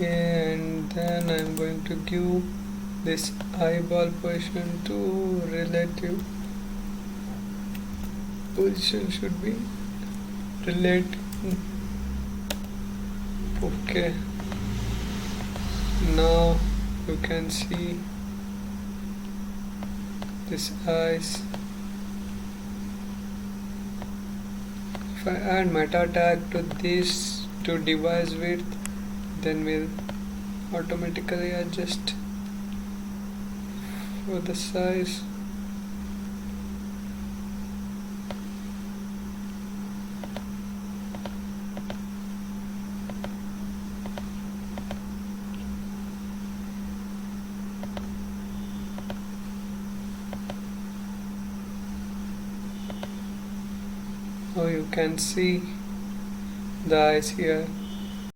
Okay, and then I'm going to give this eyeball position to relative position should be relative. Okay, now you can see this eyes. If I add meta tag to this to device width, then we'll automatically adjust for the size. Now you can see the eyes here.